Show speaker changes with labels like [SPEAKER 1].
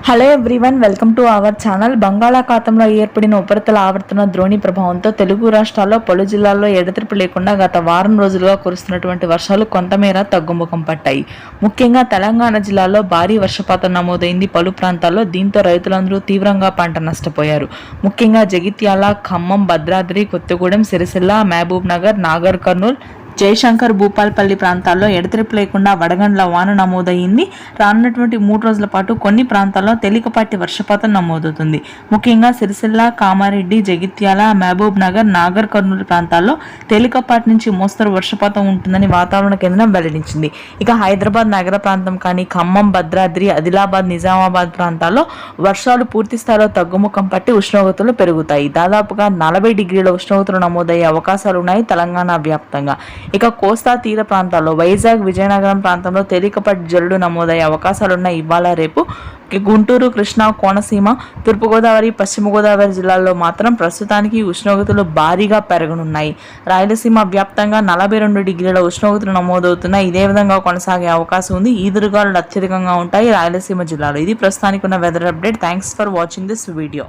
[SPEAKER 1] Hello everyone, welcome to our channel. బంగాళాఖాతంలో ఏర్పడిన ఉపరితల ఆవర్తన ద్రోణి ప్రభావంతో తెలుగు రాష్ట్రాల్లో పలు జిల్లాల్లో ఎడతెరిపి లేకుండా గత వారం రోజులుగా కురుస్తున్నటువంటి వర్షాలు కొంతమేర తగ్గుముఖం పట్టాయి. ముఖ్యంగా తెలంగాణ జిల్లాలో భారీ వర్షపాతం నమోదైంది పలు ప్రాంతాల్లో. దీంతో రైతులందరూ తీవ్రంగా పంట నష్టపోయారు. ముఖ్యంగా జగిత్యాల, ఖమ్మం, భద్రాద్రి, కొత్తగూడెం, సిరిసిల్ల, మహబూబ్ నగర్, నాగర్ కర్నూల్, జయశంకర్, భూపాల్పల్లి ప్రాంతాల్లో ఎడతెరిపి లేకుండా వడగండ్ల వాన నమోదయ్యింది. రానున్నటువంటి 3 రోజుల పాటు కొన్ని ప్రాంతాల్లో తేలికపాటి వర్షపాతం నమోదవుతుంది. ముఖ్యంగా సిరిసిల్ల, కామారెడ్డి, జగిత్యాల, మహబూబ్ నగర్, నాగర్ కర్నూలు ప్రాంతాల్లో తేలికపాటి నుంచి మోస్తరు వర్షపాతం ఉంటుందని వాతావరణ కేంద్రం వెల్లడించింది. ఇక హైదరాబాద్ నగర ప్రాంతం కానీ, ఖమ్మం, భద్రాద్రి, ఆదిలాబాద్, నిజామాబాద్ ప్రాంతాల్లో వర్షాలు పూర్తి స్థాయిలో తగ్గుముఖం పట్టి ఉష్ణోగ్రతలు పెరుగుతాయి. దాదాపుగా 40 డిగ్రీల ఉష్ణోగ్రతలు నమోదయ్యే అవకాశాలున్నాయి తెలంగాణ వ్యాప్తంగా. ఇక కోస్తా తీర ప్రాంతాల్లో వైజాగ్, విజయనగరం ప్రాంతంలో తేలికపాటి జల్లులు నమోదయ్యే అవకాశాలున్న ఇవాళ రేపు గుంటూరు, కృష్ణా, కోనసీమ, తూర్పుగోదావరి, పశ్చిమ గోదావరి జిల్లాల్లో మాత్రం ప్రస్తుతానికి ఉష్ణోగ్రతలు భారీగా పెరగనున్నాయి. రాయలసీమ వ్యాప్తంగా 42 డిగ్రీల ఉష్ణోగ్రతలు నమోదవుతున్నాయి. ఇదే విధంగా కొనసాగే అవకాశం ఉంది. ఈదురుగాలులు అత్యధికంగా ఉంటాయి రాయలసీమ జిల్లాలో. ఇది ప్రస్తుతానికి ఉన్న weather update. Thanks for watching this video.